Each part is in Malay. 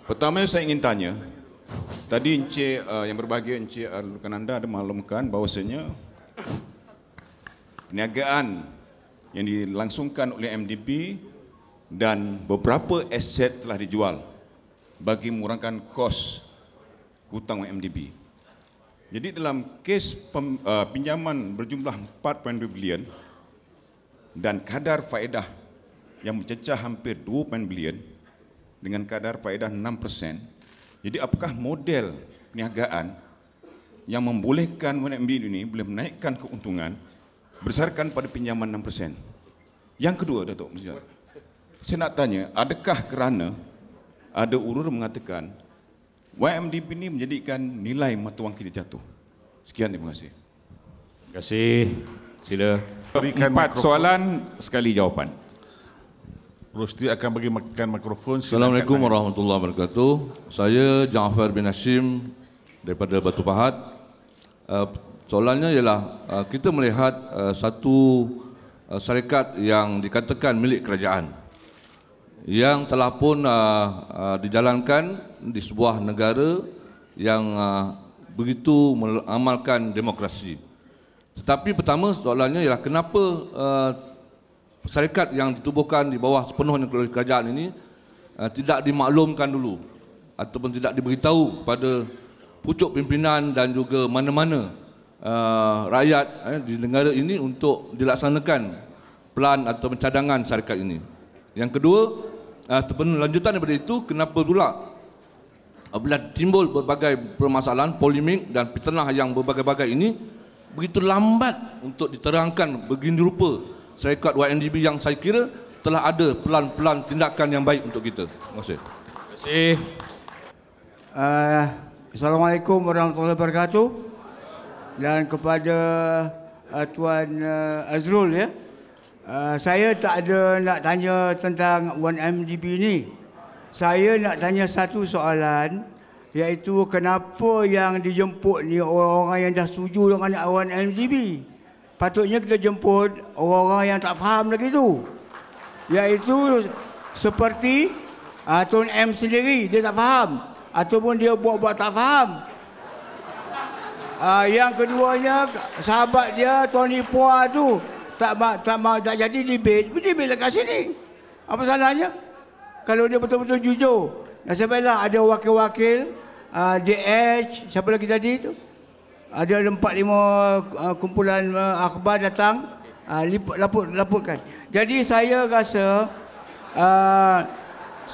Pertama saya ingin tanya, tadi Encik yang berbahagia Encik Lukananda ada maklumkan bahawasanya perniagaan yang dilangsungkan oleh MDB dan beberapa aset telah dijual bagi mengurangkan kos hutang MDB. Jadi dalam kes pinjaman berjumlah 4.2 bilion dan kadar faedah yang mencecah hampir 2 bilion dengan kadar faedah 6%. Jadi apakah model perniagaan yang membolehkan MDB ini boleh menaikkan keuntungan berdasarkan pada pinjaman 6%? Yang kedua, Datuk, saya nak tanya, adakah kerana ada urur mengatakan YMDB ini menjadikan nilai mata wang kita jatuh? Sekian, terima kasih. Terima kasih. Sila. 4 soalan, sekali jawapan. Rusdi akan bagi makan mikrofon. Assalamualaikum warahmatullahi wabarakatuh. Saya Jaafar bin Hashim daripada Batu Pahat. Soalannya ialah kita melihat satu syarikat yang dikatakan milik kerajaan yang telah pun dijalankan di sebuah negara yang begitu mengamalkan demokrasi. Tetapi pertama soalannya ialah kenapa syarikat yang ditubuhkan di bawah sepenuhnya kerajaan ini tidak dimaklumkan dulu ataupun tidak diberitahu kepada pucuk pimpinan dan juga mana-mana rakyat di negara ini untuk dilaksanakan plan atau cadangan syarikat ini. Yang kedua, lanjutan daripada itu, kenapa pula apabila timbul berbagai permasalahan, polemik dan fitnah yang berbagai-bagai ini begitu lambat untuk diterangkan begini rupa syarikat YNDB yang saya kira telah ada pelan-pelan tindakan yang baik untuk kita. Terima kasih. Terima kasih. Assalamualaikum warahmatullahi wabarakatuh. Dan kepada Tuan Azrul, ya, saya tak ada nak tanya tentang YMDB ni. Saya nak tanya satu soalan, iaitu kenapa yang dijemput ni orang-orang yang dah setuju dengan YMDB. Patutnya kita jemput orang-orang yang tak faham lagi tu. Iaitu seperti Tuan M sendiri, dia tak faham. Ataupun dia buat-buat tak faham. Yang keduanya, sahabat dia, Tony Pua tu, tak jadi debate. Debate dekat sini. Apa salahnya? Kalau dia betul-betul jujur. Nasiblah ada wakil-wakil, DH, siapa lagi tadi tu? Ada 4-5 kumpulan akhbar datang, laputkan. Jadi saya rasa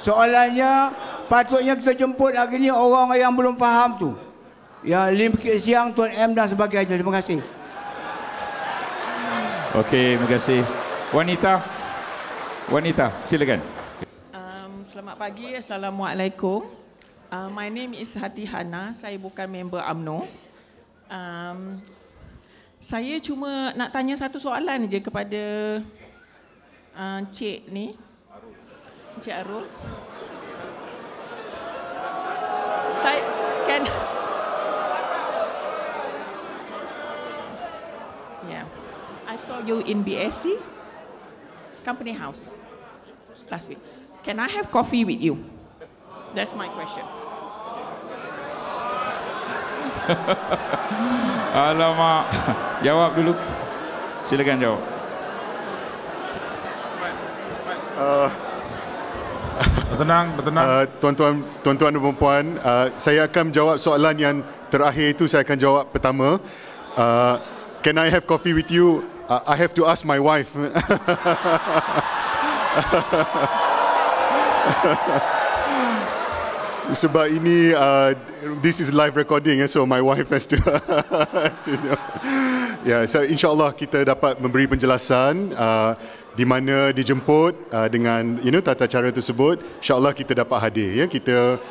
soalannya patutnya kita jemput hari ni orang yang belum faham tu. Ya, Lim Kit Siang, Tuan M dan sebagainya. Terima kasih. Okey, terima kasih. Wanita, silakan. Selamat pagi, Assalamualaikum. My name is Hati Hana. Saya bukan member UMNO. Saya cuma nak tanya satu soalan je kepada Encik ni, Encik Arul. Saya kan, yeah, I saw you in BSC Company House last week. Can I have coffee with you? That's my question. Alamak. Jawab dulu. Silakan jawab. Bertenang. Tuan-tuan dan puan, saya akan jawab soalan yang terakhir itu. Saya akan jawab pertama. Can I have coffee with you? I have to ask my wife. Sebab ini this is live recording, so my wife has to know. Ya, so insyaAllah kita dapat memberi penjelasan di mana dijemput dengan tata cara tersebut. InsyaAllah kita dapat hadir, ya. Kita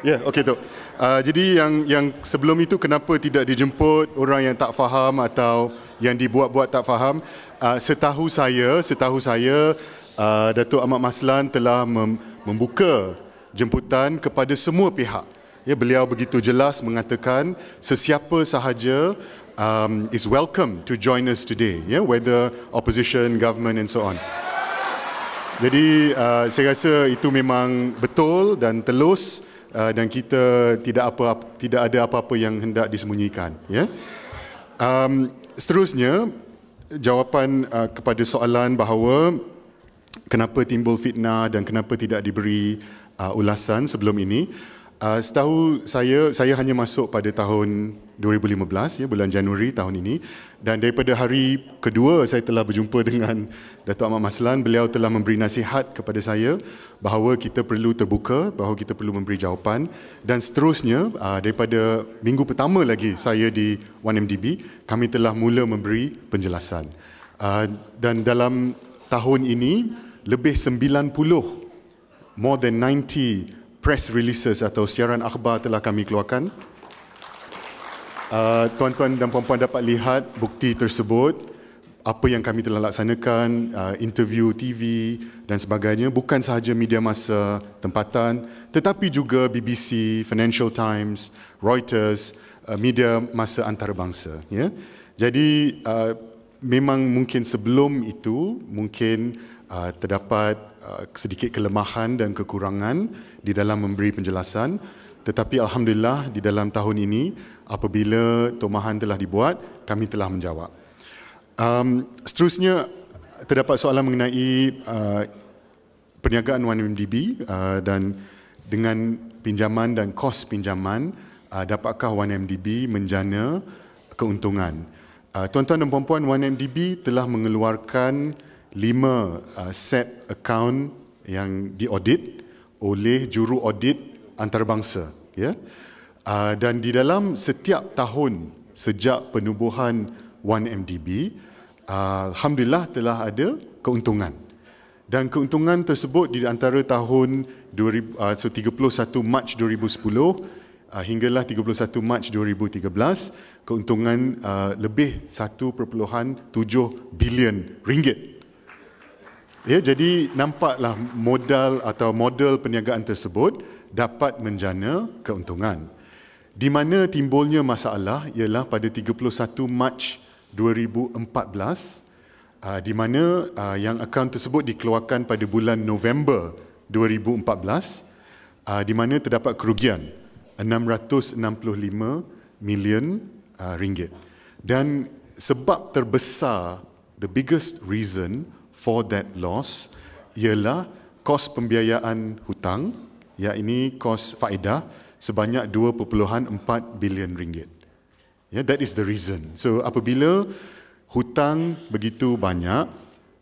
ya, okey tu. Jadi yang sebelum itu kenapa tidak dijemput orang yang tak faham atau yang dibuat-buat tak faham? Setahu saya Datuk Ahmad Maslan telah membuka jemputan kepada semua pihak. Ya, beliau begitu jelas mengatakan sesiapa sahaja is welcome to join us today, yeah, whether opposition, government and so on. Jadi saya rasa itu memang betul dan telus dan kita tidak ada apa-apa yang hendak disembunyikan. Ya. Seterusnya, jawapan kepada soalan bahawa kenapa timbul fitnah dan kenapa tidak diberi ulasan sebelum ini. Setahu saya hanya masuk pada tahun 2015, ya, bulan Januari tahun ini, dan daripada hari kedua saya telah berjumpa dengan Datuk Ahmad Maslan. Beliau telah memberi nasihat kepada saya bahawa kita perlu terbuka, bahawa kita perlu memberi jawapan, dan seterusnya daripada minggu pertama lagi saya di 1MDB, kami telah mula memberi penjelasan. Dan dalam tahun ini lebih 90, more than 90 press releases atau siaran akhbar telah kami keluarkan. Tuan-tuan dan puan-puan dapat lihat bukti tersebut, apa yang kami telah laksanakan, interview TV dan sebagainya, bukan sahaja media massa tempatan tetapi juga BBC, Financial Times, Reuters, media massa antarabangsa, ya. Jadi memang mungkin sebelum itu mungkin terdapat sedikit kelemahan dan kekurangan di dalam memberi penjelasan, tetapi alhamdulillah di dalam tahun ini apabila tomahan telah dibuat, kami telah menjawab. Seterusnya terdapat soalan mengenai perniagaan 1MDB dan dengan pinjaman dan kos pinjaman, dapatkah 1MDB menjana keuntungan? Tuan-tuan dan puan-puan, 1MDB telah mengeluarkan 5 set akaun yang diaudit oleh juru audit antarabangsa, ya. Dan di dalam setiap tahun sejak penubuhan 1MDB, alhamdulillah telah ada keuntungan. Dan keuntungan tersebut di antara tahun 31 Mac 2010 hinggalah 31 Mac 2013, keuntungan lebih 1.7 bilion ringgit. Ya, jadi nampaklah modal atau model perniagaan tersebut dapat menjana keuntungan. Di mana timbulnya masalah ialah pada 31 Mac 2014, di mana yang akaun tersebut dikeluarkan pada bulan November 2014, di mana terdapat kerugian 665 million ringgit. Dan sebab terbesar, the biggest reason for that loss ialah kos pembiayaan hutang, yakni kos faedah sebanyak 2.4 bilion ringgit. Ya, that is the reason. So apabila hutang begitu banyak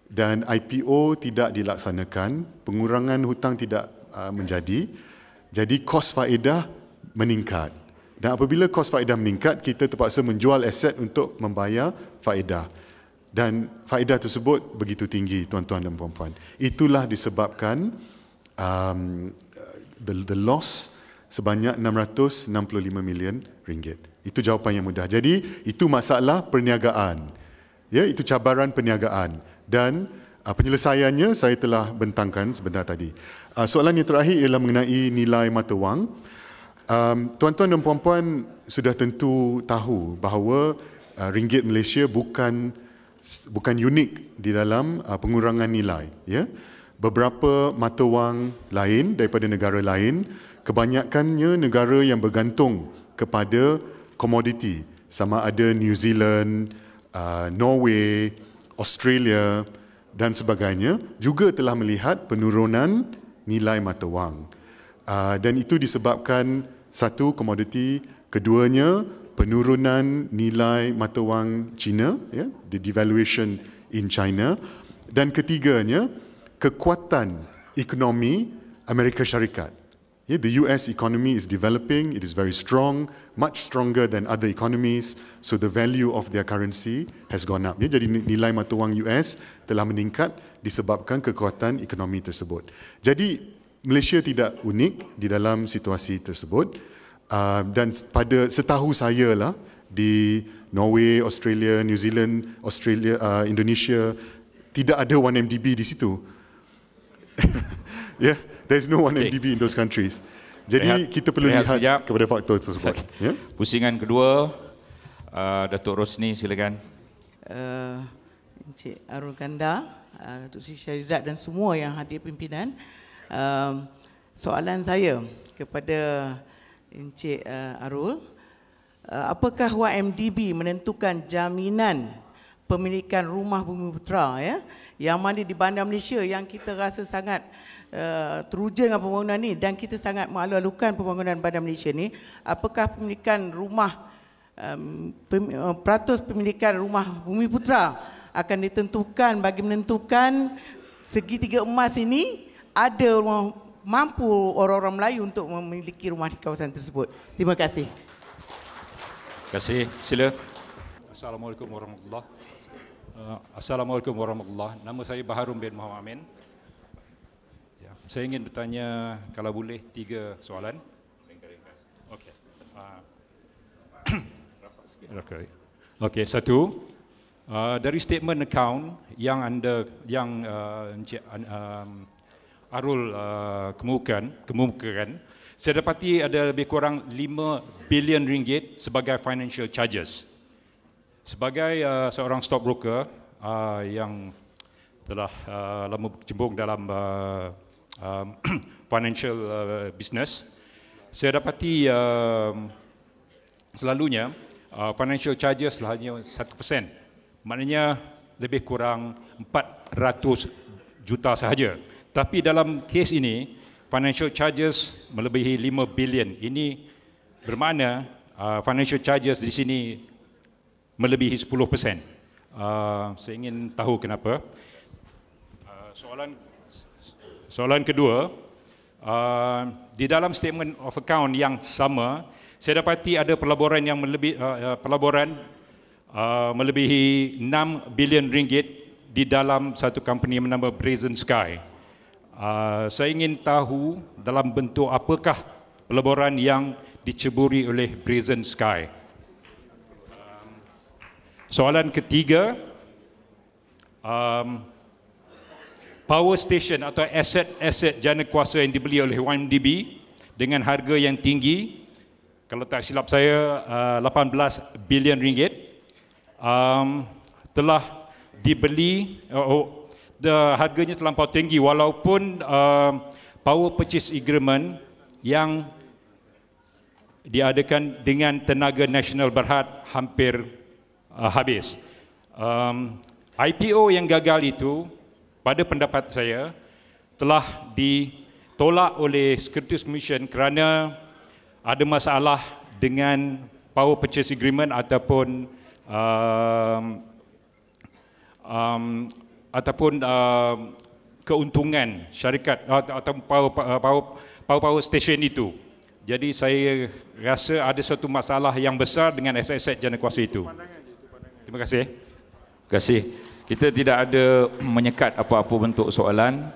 dan IPO tidak dilaksanakan, pengurangan hutang tidak menjadi, jadi kos faedah meningkat. Dan apabila kos faedah meningkat, kita terpaksa menjual aset untuk membayar faedah. Dan faedah tersebut begitu tinggi, tuan-tuan dan puan-puan. Itulah disebabkan the loss sebanyak 665 million ringgit. Itu jawapan yang mudah. Jadi itu masalah perniagaan. Ya, itu cabaran perniagaan. Dan penyelesaiannya saya telah bentangkan sebentar tadi. Soalan yang terakhir ialah mengenai nilai mata wang. Tuan-tuan dan puan-puan sudah tentu tahu bahawa ringgit Malaysia bukan unik di dalam pengurangan nilai, ya. Beberapa mata wang lain daripada negara lain, kebanyakannya negara yang bergantung kepada komoditi, sama ada New Zealand, Norway, Australia dan sebagainya, juga telah melihat penurunan nilai mata wang. Dan itu disebabkan satu, komoditi, keduanya penurunan nilai mata wang China, ya, the devaluation in China, dan ketiganya kekuatan ekonomi Amerika Syarikat. Yeah, the US economy is developing, it is very strong, much stronger than other economies, so the value of their currency has gone up. Yeah, jadi nilai mata wang US telah meningkat disebabkan kekuatan ekonomi tersebut. Jadi Malaysia tidak unik di dalam situasi tersebut. Dan pada setahu saya lah, di Norway, Australia, New Zealand, Australia, Indonesia, tidak ada 1MDB di situ. Yeah, there is no 1MDB in those countries. Jadi kita perlu lihat kepada faktor tersebut. Yeah? Pusingan kedua, Datuk Rosni, silakan. Encik Arul Kanda, Datuk Seri Syarizat dan semua yang hadir pimpinan. Soalan saya kepada Encik Arul, apakah YMDB menentukan jaminan pemilikan rumah Bumiputera yang mana di Bandar Malaysia yang kita rasa sangat teruja dengan pembangunan ni dan kita sangat mengalu-alukan pembangunan Bandar Malaysia ni, apakah pemilikan rumah peratus pemilikan rumah Bumiputera akan ditentukan bagi menentukan segitiga emas ini ada rumah mampu orang-orang Melayu untuk memiliki rumah di kawasan tersebut. Terima kasih. Terima kasih. Sila. Assalamualaikum warahmatullahi. Assalamualaikum warahmatullahi. Nama saya Baharun bin Muhammad Amin. Ya, saya ingin bertanya kalau boleh 3 soalan. Okey. Okey, satu. Dari statement account yang Encik Arul kemukakan, saya dapati ada lebih kurang 5 bilion ringgit sebagai financial charges. Sebagai seorang stockbroker yang telah lama berkecimpung dalam financial business, saya dapati selalunya financial charges hanya 1%. Maknanya lebih kurang 400 juta sahaja. Tapi dalam kes ini, financial charges melebihi 5 bilion. Ini bermakna financial charges di sini melebihi 10%. Saya ingin tahu kenapa. Soalan kedua, di dalam statement of account yang sama, saya dapati ada pelaburan yang melebihi 6 bilion ringgit di dalam satu company yang bernama Brazen Sky. Saya ingin tahu dalam bentuk apakah pelaburan yang diceburi oleh Brazen Sky. Soalan ketiga, power station atau aset jana kuasa yang dibeli oleh YMDB dengan harga yang tinggi, kalau tak silap saya 18 bilion ringgit, telah dibeli, harganya terlampau tinggi walaupun power purchase agreement yang diadakan dengan tenaga nasional Berhad hampir habis. IPO yang gagal itu, pada pendapat saya, telah ditolak oleh Securities Commission kerana ada masalah dengan power purchase agreement ataupun keuntungan syarikat atau power station itu. Jadi saya rasa ada satu masalah yang besar dengan aset-aset jana kuasa itu. Terima kasih. Terima kasih. Kita tidak ada menyekat apa-apa bentuk soalan.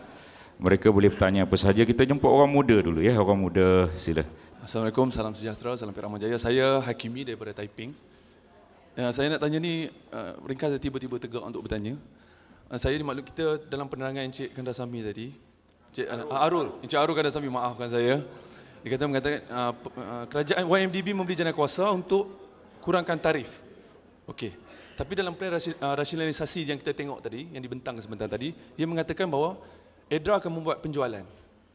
Mereka boleh bertanya apa sahaja. Kita jemput orang muda dulu ya. Orang muda, sila. Assalamualaikum, salam sejahtera, salam Perak Jaya. Saya Hakimi daripada Taiping. Saya nak tanya ni, ringkas tiba-tiba tegak untuk bertanya. Saya dimaklum kita dalam penerangan Encik Kandasamy tadi, Encik Arul Kandasamy, maafkan saya. Dia mengatakan kerajaan YMDB membeli jana kuasa untuk kurangkan tarif. Okey. Tapi dalam plan rasionalisasi yang kita tengok tadi, yang dibentang sebentar tadi, dia mengatakan bahawa EDRA akan membuat penjualan.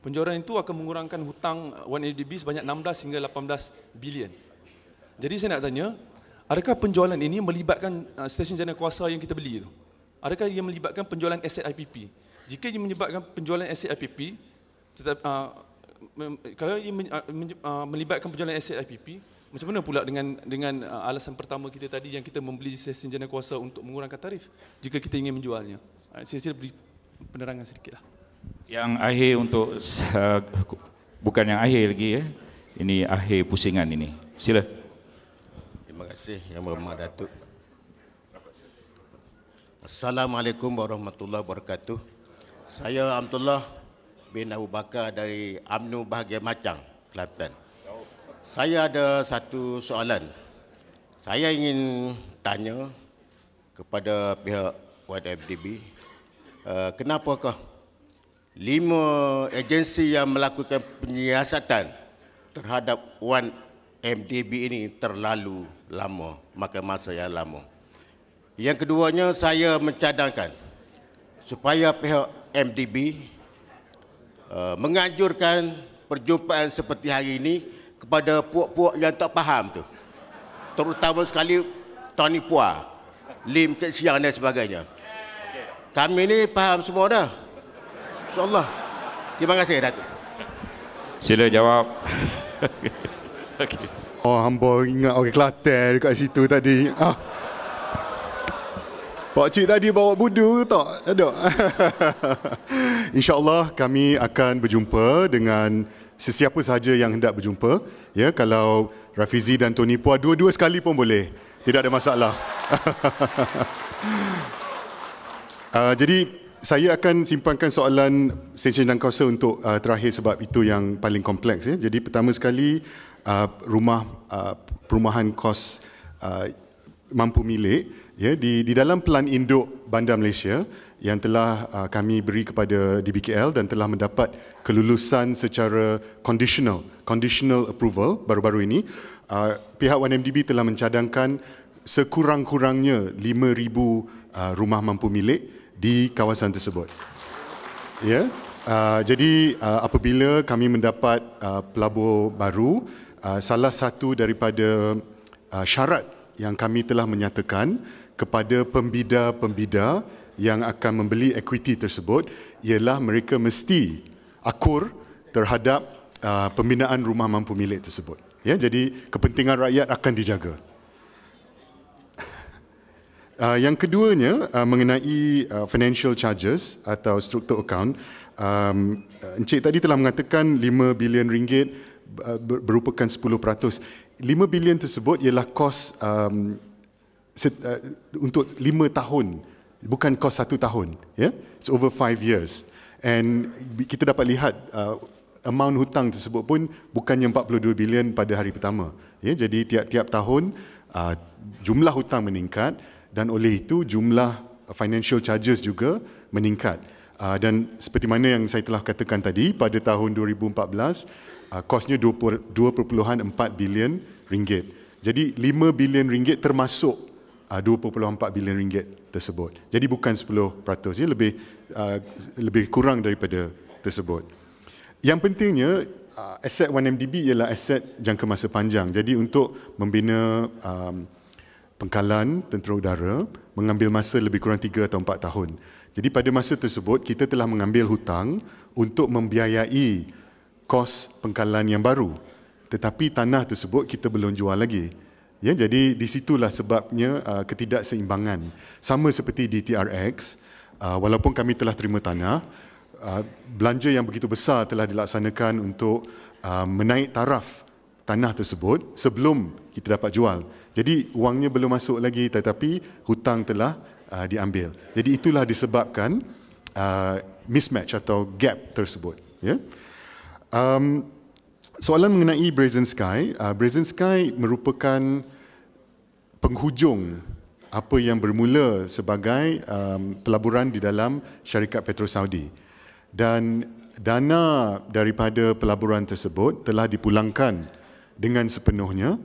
Penjualan itu akan mengurangkan hutang YMDB sebanyak 16 hingga 18 bilion. Jadi saya nak tanya, adakah penjualan ini melibatkan stesen jana kuasa yang kita beli itu? Adakah ia melibatkan penjualan aset IPP? Jika ia melibatkan penjualan aset IPP, kalau ia melibatkan penjualan aset IPP, macam mana pula dengan alasan pertama kita tadi yang kita membeli stesen jana kuasa untuk mengurangkan tarif jika kita ingin menjualnya? Saya beri penerangan sedikitlah. Yang akhir untuk bukan yang akhir lagi ya. Ini akhir pusingan ini. Sila. Terima kasih Yang Berhormat Datuk. Assalamualaikum warahmatullahi wabarakatuh. Saya Abdullah bin Abu Bakar dari UMNO Bahagian Macang, Kelantan. Saya ada satu soalan. Saya ingin tanya kepada pihak YMDB, kenapakah 5 agensi yang melakukan penyiasatan terhadap YMDB ini terlalu lama, makan masa yang lama. Yang keduanya, saya mencadangkan supaya pihak MDB menganjurkan perjumpaan seperti hari ini kepada puak-puak yang tak faham tu. Terutama sekali Tony Pua, Lim Kek Siang dan sebagainya. Kami ni faham semua dah. InsyaAllah. Terima kasih, Datuk. Sila jawab. Okay. Oh, hamba ingat orang Kelantan dekat situ tadi. Pak Cik tadi bawa budu tak? Ada. InsyaAllah kami akan berjumpa dengan sesiapa sahaja yang hendak berjumpa. Ya, kalau Rafizi dan Tony Pua dua-dua sekali pun boleh. Tidak ada masalah. Jadi saya akan simpankan soalan stesen dan kausa untuk terakhir sebab itu yang paling kompleks. Ya. Jadi pertama sekali perumahan kos mampu milik. Ya, di dalam Pelan Induk Bandar Malaysia yang telah kami beri kepada DBKL dan telah mendapat kelulusan secara conditional approval baru-baru ini, pihak 1MDB telah mencadangkan sekurang-kurangnya 5,000 rumah mampu milik di kawasan tersebut. Ya, jadi apabila kami mendapat pelabur baru, salah satu daripada syarat yang kami telah menyatakan kepada pembida-pembida yang akan membeli equity tersebut ialah mereka mesti akur terhadap pembinaan rumah mampu milik tersebut. Ya, jadi kepentingan rakyat akan dijaga. Yang keduanya mengenai financial charges atau struktur account, Encik tadi telah mengatakan 5 bilion ringgit merupakan 10%. 5 bilion tersebut ialah kos untuk 5 tahun, bukan kos 1 tahun. Yeah? It's over 5 years. And kita dapat lihat amount hutang tersebut pun bukannya 42 bilion pada hari pertama. Yeah? Jadi tiap-tiap tahun jumlah hutang meningkat dan oleh itu jumlah financial charges juga meningkat. Dan seperti mana yang saya telah katakan tadi, pada tahun 2014, kosnya 2.4 bilion ringgit. Jadi 5 bilion ringgit termasuk 2.4 bilion ringgit tersebut. Jadi bukan 10%, ya, lebih kurang daripada tersebut. Yang pentingnya, aset 1MDB ialah aset jangka masa panjang. Jadi untuk membina pengkalan tentera udara mengambil masa lebih kurang 3 atau 4 tahun. Jadi pada masa tersebut kita telah mengambil hutang untuk membiayai kos pengkalan yang baru. Tetapi tanah tersebut kita belum jual lagi. Ya, jadi di situlah sebabnya ketidakseimbangan. Sama seperti di TRX, walaupun kami telah terima tanah, belanja yang begitu besar telah dilaksanakan untuk menaik taraf tanah tersebut sebelum kita dapat jual. Jadi wangnya belum masuk lagi tetapi hutang telah diambil. Jadi itulah disebabkan mismatch atau gap tersebut. Ya. Soalan mengenai Brazen Sky. Brazen Sky merupakan penghujung apa yang bermula sebagai pelaburan di dalam syarikat Petro Saudi. Dan dana daripada pelaburan tersebut telah dipulangkan dengan sepenuhnya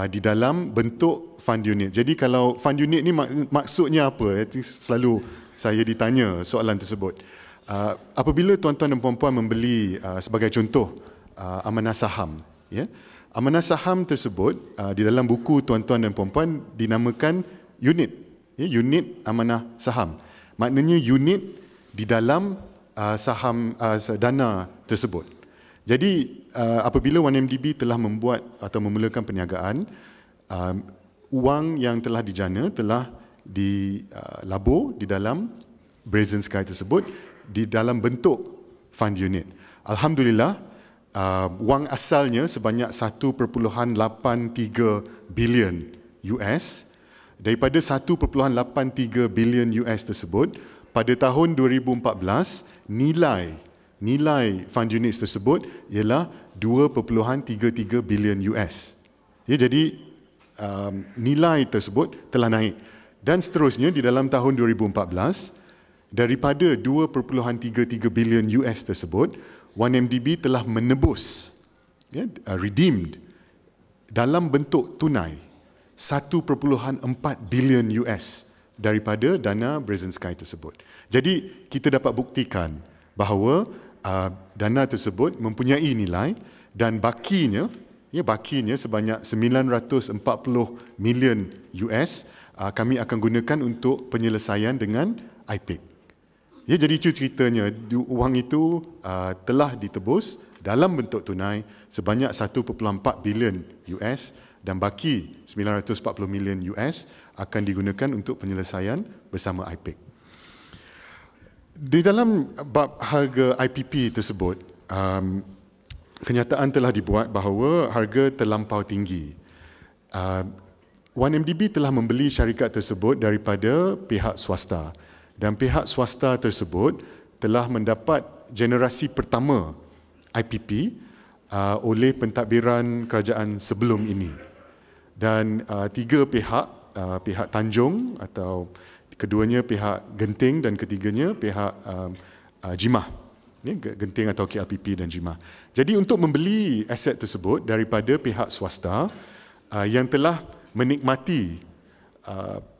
di dalam bentuk fund unit. Jadi kalau fund unit ni maksudnya apa? Selalu saya ditanya soalan tersebut. Apabila tuan-tuan dan puan-puan membeli sebagai contoh amanah saham, ya, amanah saham tersebut di dalam buku tuan-tuan dan puan-puan dinamakan unit, ya, unit amanah saham. Maknanya unit di dalam saham dana tersebut. Jadi apabila 1MDB telah membuat atau memulakan perniagaan, wang yang telah dijana telah dilabur di dalam Brazen Sky tersebut di dalam bentuk fund unit. Alhamdulillah, wang asalnya sebanyak 1.83 bilion US. Daripada 1.83 bilion US tersebut, pada tahun 2014, nilai fund units tersebut ialah 2.33 bilion US. Ya, jadi nilai tersebut telah naik. Dan seterusnya di dalam tahun 2014, daripada 2.33 bilion US tersebut, 1MDB telah menebus, ya, redeemed dalam bentuk tunai 1.4 bilion US daripada dana Brzezinski tersebut. Jadi kita dapat buktikan bahawa dana tersebut mempunyai nilai dan bakinya sebanyak 940 million US kami akan gunakan untuk penyelesaian dengan IPIC. Ya, jadi itu ceritanya, wang itu telah ditebus dalam bentuk tunai sebanyak 1.4 bilion US dan baki 940 million US akan digunakan untuk penyelesaian bersama IPIC. Di dalam bab harga IPP tersebut, kenyataan telah dibuat bahawa harga terlampau tinggi. 1MDB telah membeli syarikat tersebut daripada pihak swasta dan pihak swasta tersebut telah mendapat generasi pertama IPP oleh pentadbiran kerajaan sebelum ini. Dan tiga pihak, pihak Tanjung atau keduanya pihak Genting dan ketiganya pihak Jimah. Genting atau KLPP dan Jimah. Jadi untuk membeli aset tersebut daripada pihak swasta yang telah menikmati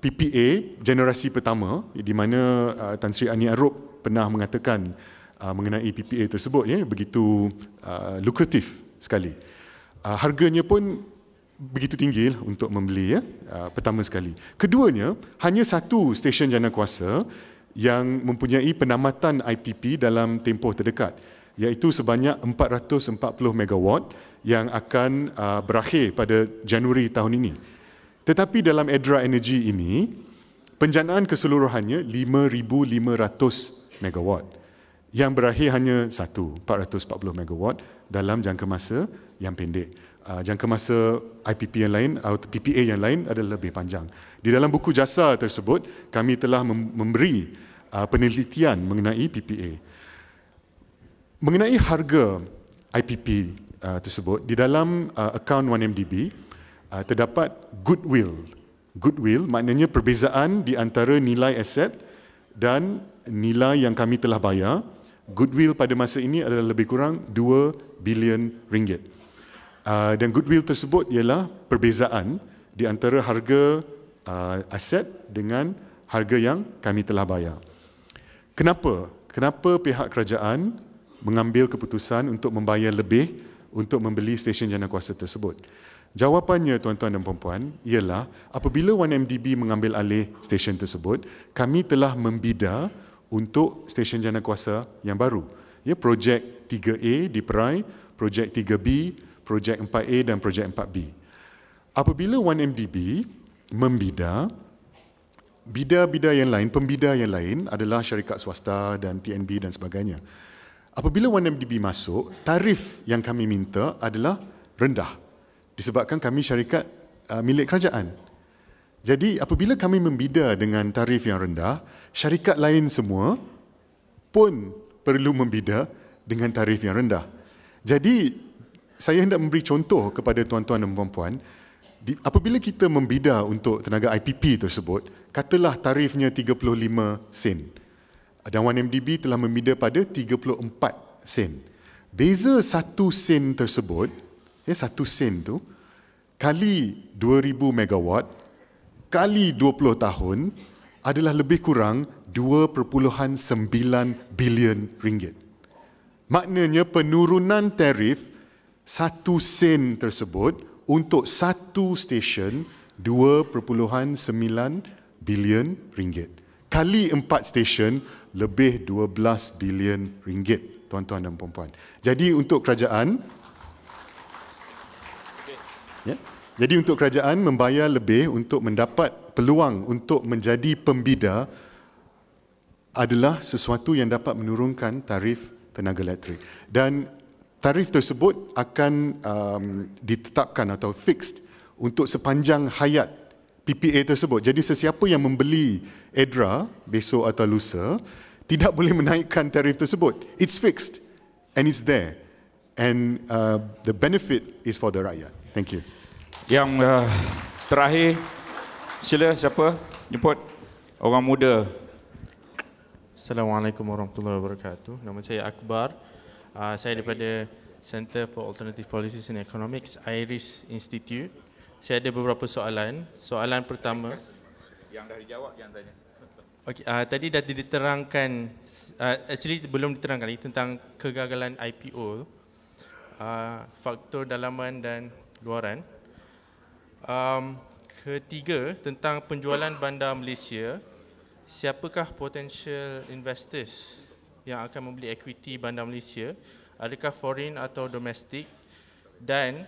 PPA generasi pertama, di mana Tan Sri Ani Arup pernah mengatakan mengenai PPA tersebut, begitu lukratif sekali. Harganya pun begitu tinggi untuk membeli, pertama sekali. Keduanya, hanya satu stesen janakuasa yang mempunyai penamatan IPP dalam tempoh terdekat, iaitu sebanyak 440 megawatt yang akan berakhir pada Januari tahun ini. Tetapi dalam Edra Energy ini, penjanaan keseluruhannya 5,500 megawatt yang berakhir hanya satu, 440 megawatt dalam jangka masa yang pendek. Jangka masa IPP yang lain atau PPA yang lain adalah lebih panjang. Di dalam buku jasa tersebut, kami telah memberi penelitian mengenai PPA. Mengenai harga IPP tersebut, di dalam akaun 1MDB terdapat goodwill. Goodwill maknanya perbezaan di antara nilai aset dan nilai yang kami telah bayar. Goodwill pada masa ini adalah lebih kurang 2 bilion ringgit. Dan goodwill tersebut ialah perbezaan di antara harga aset dengan harga yang kami telah bayar. Kenapa? Kenapa pihak kerajaan mengambil keputusan untuk membayar lebih untuk membeli stesen janakuasa tersebut? Jawapannya, tuan-tuan dan puan-puan, ialah apabila 1MDB mengambil alih stesen tersebut, kami telah membida untuk stesen janakuasa yang baru. Projek 3A di Perai, projek 3B, projek 4A dan projek 4B. Apabila 1MDB membida, bida-bida yang lain, pembida yang lain adalah syarikat swasta dan TNB dan sebagainya. Apabila 1MDB masuk, tarif yang kami minta adalah rendah disebabkan kami syarikat milik kerajaan. Jadi apabila kami membida dengan tarif yang rendah, syarikat lain semua pun perlu membida dengan tarif yang rendah. Jadi saya hendak memberi contoh kepada tuan-tuan dan puan-puan, apabila kita membida untuk tenaga IPP tersebut, katalah tarifnya 35 sen. Dan 1MDB telah membida pada 34 sen. Beza 1 sen tersebut, 1 sen tu, kali 2,000 megawatt, kali 20 tahun, adalah lebih kurang 2.9 bilion ringgit. Maknanya penurunan tarif 1 sen tersebut untuk satu stesen 2.9 bilion ringgit. Kali 4 stesen lebih 12 bilion ringgit, tuan-tuan dan puan-puan. Jadi untuk kerajaan, jadi untuk kerajaan membayar lebih untuk mendapat peluang untuk menjadi pembida adalah sesuatu yang dapat menurunkan tarif tenaga elektrik. Dan tarif tersebut akan ditetapkan atau fixed untuk sepanjang hayat PPA tersebut. Jadi sesiapa yang membeli Edra besok atau lusa tidak boleh menaikkan tarif tersebut. It's fixed and it's there. And the benefit is for the rakyat. Thank you. Yang terakhir, sila siapa? Jemput orang muda. Assalamualaikum warahmatullahi wabarakatuh. Nama saya Akbar. Saya daripada Center for Alternative Policies and Economics, IRIS Institute. Saya ada beberapa soalan. Soalan pertama, Yang dah dijawab jangan tanya. Okey, tadi dah diterangkan, actually belum diterangkan lagi tentang kegagalan IPO, faktor dalaman dan luaran. Ketiga, tentang penjualan bandar Malaysia, siapakah potential investors yang akan membeli equity bandar Malaysia? Adakah foreign atau domestik? Dan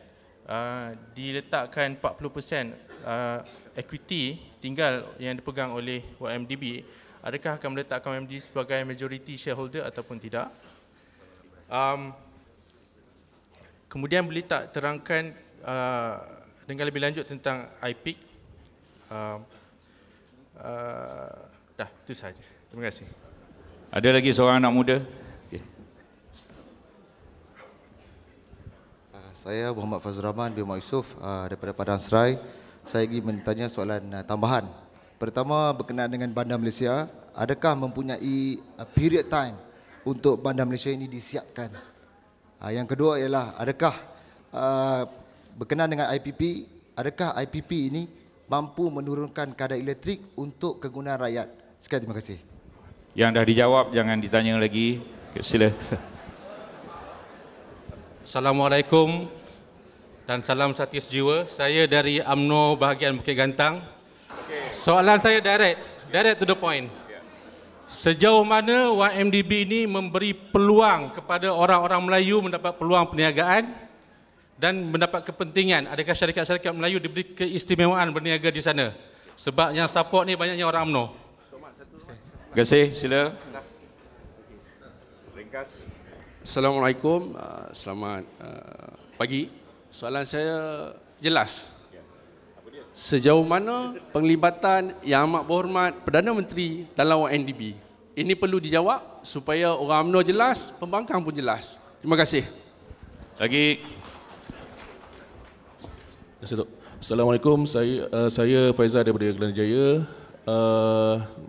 diletakkan 40% equity tinggal yang dipegang oleh YMDB, adakah akan meletakkan YMDB sebagai majority shareholder ataupun tidak? Kemudian boleh tak terangkan dengan lebih lanjut tentang IPIC? Dah, itu sahaja. Terima kasih. Ada lagi seorang anak muda? Okay. Saya Muhammad Fazrul Rahman bin Muhammad Yusof daripada Padang Serai. Saya ingin bertanya soalan tambahan. Pertama, berkenaan dengan Bandar Malaysia, adakah mempunyai period time untuk Bandar Malaysia ini disiapkan? Yang kedua ialah, adakah berkenaan dengan IPP, adakah IPP ini mampu menurunkan kadar elektrik untuk kegunaan rakyat? Sekian, terima kasih. Yang dah dijawab jangan ditanya lagi. Sila. Assalamualaikum dan salam setia sejiwa. Saya dari UMNO bahagian Bukit Gantang. Soalan saya direct to the point. Sejauh mana YMDB ini memberi peluang kepada orang-orang Melayu mendapat peluang perniagaan dan mendapat kepentingan? Adakah syarikat-syarikat Melayu diberi keistimewaan berniaga di sana? Sebab yang support ni banyaknya orang UMNO. Terima kasih, sila. Ringkas. Assalamualaikum, selamat pagi. Soalan saya jelas. Sejauh mana penglibatan Yang Amat Berhormat Perdana Menteri dalam YMDB? Ini perlu dijawab supaya orang UMNO jelas, pembangkang pun jelas. Terima kasih. Lagi. Assalamualaikum, saya Faizal daripada Kelana Jaya.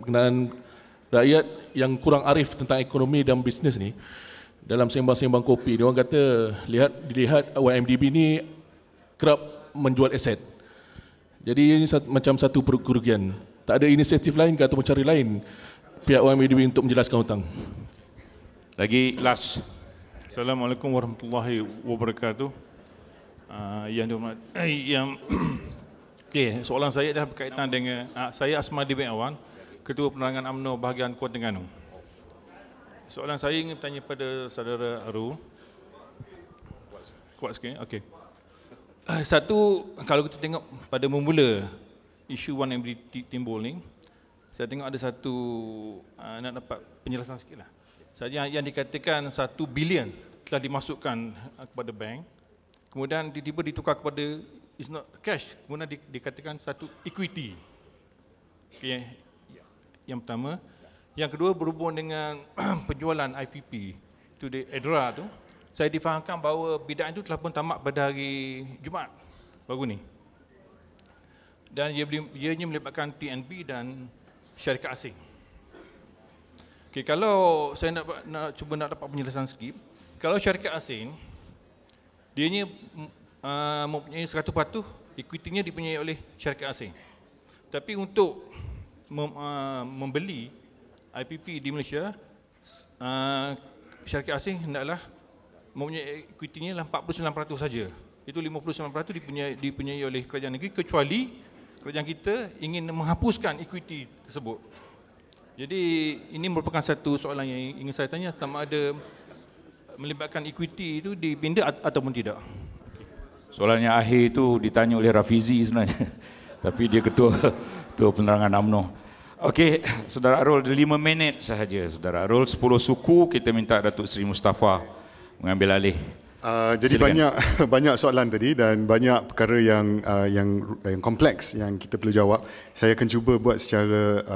Berkenaan rakyat yang kurang arif tentang ekonomi dan bisnes ni, dalam sembang-sembang kopi, dia orang kata dilihat YMDB ni kerap menjual aset. Jadi ini macam satu kerugian. Tak ada inisiatif lain ke atau mencari lain pihak YMDB untuk menjelaskan hutang. Lagi last. Assalamualaikum warahmatullahi wabarakatuh. Okey, soalan saya dah berkaitan dengan saya Asmadi bin Awan, Ketua Penerangan UMNO bahagian Kuala Terengganu. Soalan saya ingin bertanya pada saudara Arul. Kuat sikit, okey. Satu, kalau kita tengok pada memula isu YMDB timbul ni, saya tengok ada satu, nak dapat penjelasan sikit lah. Saja yang dikatakan 1 bilion telah dimasukkan kepada bank, kemudian tiba-tiba ditukar kepada is not cash, kemudian dikatakan satu equity. Okay. Yang pertama. Yang kedua berhubung dengan penjualan IPP, itu di EDRA tu, saya difahamkan bahawa bidang itu telah pun tamat pada hari Jumaat baru ni. Dan ianya melibatkan PNB dan syarikat asing. Okay, kalau saya nak cuba dapat penjelasan sikit, kalau syarikat asing, dianya mempunyai 100% equity-nya dipunyai oleh syarikat asing. Tapi untuk membeli IPP di Malaysia, syarikat asing hendaklah mempunyai equity-nya 49% saja. Itu 59% dipunyai oleh kerajaan negeri, kecuali kerajaan kita ingin menghapuskan equity tersebut. Jadi ini merupakan satu soalan yang ingin saya tanya, sama ada melibatkan equity itu dipindah ataupun tidak. Soalan yang akhir itu ditanya oleh Rafizi sebenarnya. Tapi dia ketua penerangan UMNO. Okey, Saudara Arul 5 minit sahaja. Saudara Arul 10 suku, kita minta Datuk Seri Mustafa mengambil alih. Jadi banyak soalan tadi dan banyak perkara yang kompleks yang kita perlu jawab. Saya akan cuba buat secara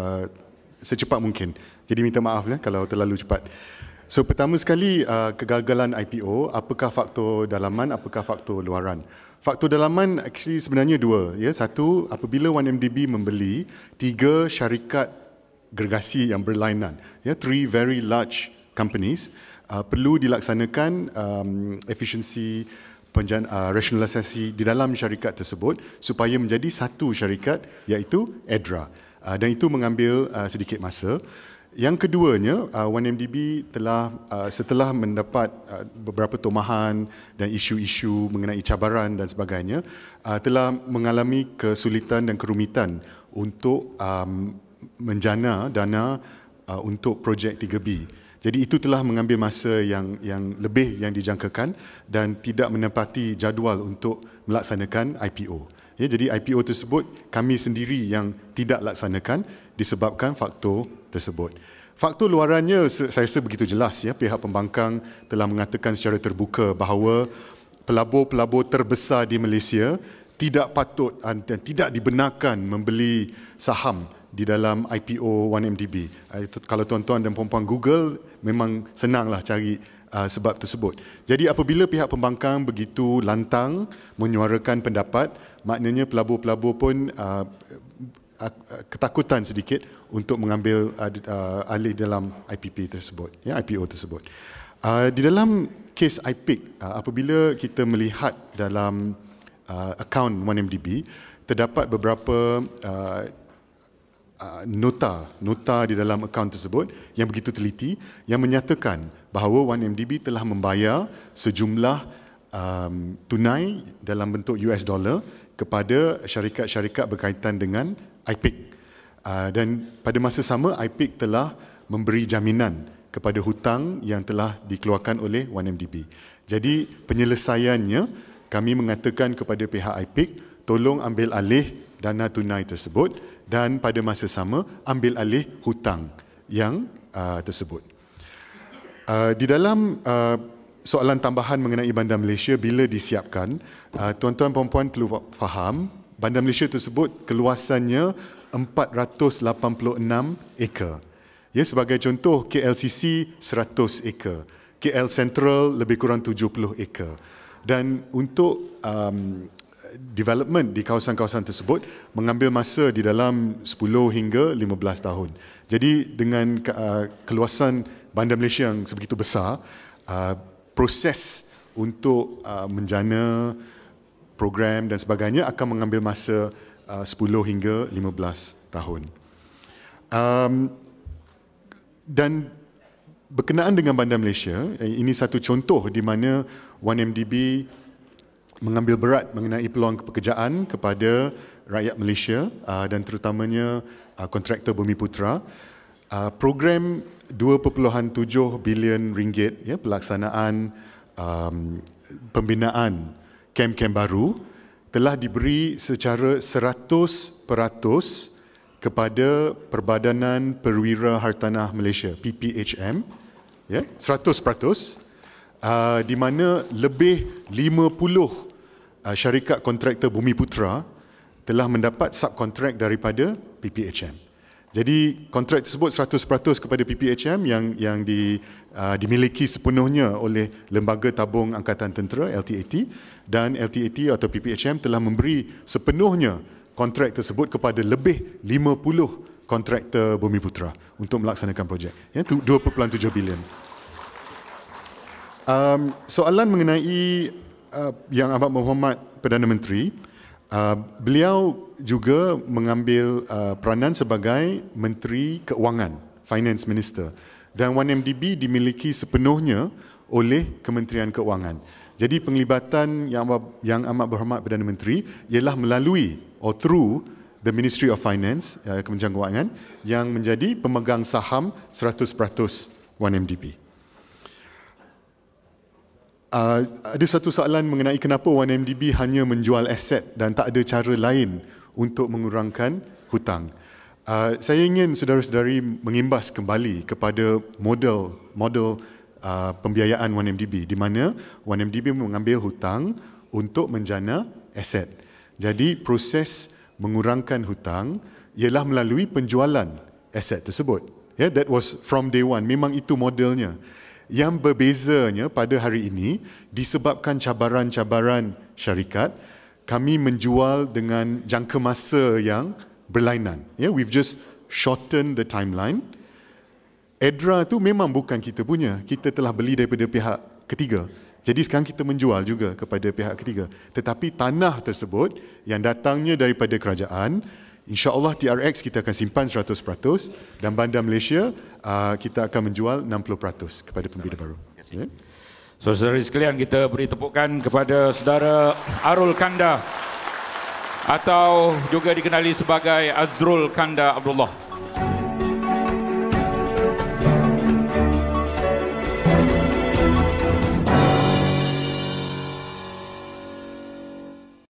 secepat mungkin. Jadi minta maaf kalau terlalu cepat. So pertama sekali, kegagalan IPO, apakah faktor dalaman, apakah faktor luaran? Faktor dalaman actually sebenarnya dua. Ya. Satu, apabila YMDB membeli 3 syarikat gergasi yang berlainan, ya, 3 very large companies, perlu dilaksanakan efisiensi rasionalisasi di dalam syarikat tersebut supaya menjadi satu syarikat, iaitu EDRA. dan itu mengambil sedikit masa. Yang keduanya, 1MDB telah setelah mendapat beberapa tomahan dan isu-isu mengenai cabaran dan sebagainya, telah mengalami kesulitan dan kerumitan untuk menjana dana untuk projek 3B. Jadi itu telah mengambil masa yang lebih yang dijangkakan dan tidak menepati jadual untuk melaksanakan IPO. Ya, jadi IPO tersebut kami sendiri yang tidak laksanakan disebabkan faktor tersebut. Faktor luarannya saya rasa begitu jelas ya, pihak pembangkang telah mengatakan secara terbuka bahawa pelabur-pelabur terbesar di Malaysia tidak patut dan tidak dibenarkan membeli saham di dalam IPO 1MDB. Kalau tuan-tuan dan puan-puan Google, memang senanglah cari sebab tersebut. Jadi apabila pihak pembangkang begitu lantang menyuarakan pendapat, maknanya pelabur-pelabur pun ketakutan sedikit untuk mengambil alih dalam IPP tersebut, ya, IPO tersebut. Di dalam kes IPIC, apabila kita melihat dalam akaun 1MDB, terdapat beberapa nota di dalam akaun tersebut yang begitu teliti yang menyatakan bahawa 1MDB telah membayar sejumlah tunai dalam bentuk US dollar kepada syarikat-syarikat berkaitan dengan IPIC. Dan pada masa sama, IPIC telah memberi jaminan kepada hutang yang telah dikeluarkan oleh 1MDB. Jadi penyelesaiannya, kami mengatakan kepada pihak IPIC, tolong ambil alih dana tunai tersebut dan pada masa sama ambil alih hutang yang tersebut. Di dalam soalan tambahan mengenai Bandar Malaysia, bila disiapkan, tuan-tuan puan-puan perlu faham, Bandar Malaysia tersebut keluasannya 486 ekar. Ya, sebagai contoh, KLCC 100 ekar, KL Central lebih kurang 70 ekar. Dan untuk development di kawasan-kawasan tersebut mengambil masa di dalam 10 hingga 15 tahun. Jadi dengan keluasan Bandar Malaysia yang sebegitu besar, proses untuk menjana program dan sebagainya akan mengambil masa 10 hingga 15 tahun. Dan berkenaan dengan Bandar Malaysia, ini satu contoh di mana 1MDB mengambil berat mengenai peluang pekerjaan kepada rakyat Malaysia dan terutamanya kontraktor Bumiputera. Program 2.7 bilion ringgit, ya, pelaksanaan pembinaan kem-kem baru telah diberi secara 100% kepada Perbadanan Perwira Hartanah Malaysia, PPHM, ya, 100%, di mana lebih 50 syarikat kontraktor Bumiputera telah mendapat subkontrak daripada PPHM. Jadi kontrak tersebut 100% kepada PPHM yang dimiliki sepenuhnya oleh Lembaga Tabung Angkatan Tentera LTAT, dan LTAT atau PPHM telah memberi sepenuhnya kontrak tersebut kepada lebih 50 kontraktor Bumiputera untuk melaksanakan projek, ya, 2.7 bilion. Soalan mengenai Yang Amat Berhormat Perdana Menteri, beliau juga mengambil peranan sebagai Menteri Keuangan, Finance Minister, dan 1MDB dimiliki sepenuhnya oleh Kementerian Keuangan. Jadi penglibatan Yang Amat Berhormat Perdana Menteri ialah melalui or through the Ministry of Finance, Kementerian Keuangan, yang menjadi pemegang saham 100% 1MDB. Ada satu soalan mengenai kenapa 1MDB hanya menjual aset dan tak ada cara lain untuk mengurangkan hutang. Saya ingin saudara-saudari mengimbas kembali kepada model pembiayaan 1MDB, di mana 1MDB mengambil hutang untuk menjana aset. Jadi proses mengurangkan hutang ialah melalui penjualan aset tersebut. Yeah, that was from day one. Memang itu modelnya. Yang berbezanya pada hari ini, disebabkan cabaran-cabaran syarikat, kami menjual dengan jangka masa yang berlainan. Yeah, we've just shortened the timeline. EDRA tu memang bukan kita punya. Kita telah beli daripada pihak ketiga. Jadi sekarang kita menjual juga kepada pihak ketiga. Tetapi tanah tersebut yang datangnya daripada kerajaan, InsyaAllah TRX kita akan simpan 100% dan Bandar Malaysia kita akan menjual 60% kepada pembina baru. Ya. Saudara sekalian, kita beri tepukan kepada saudara Arul Kanda atau juga dikenali sebagai Azrul Kanda Abdullah.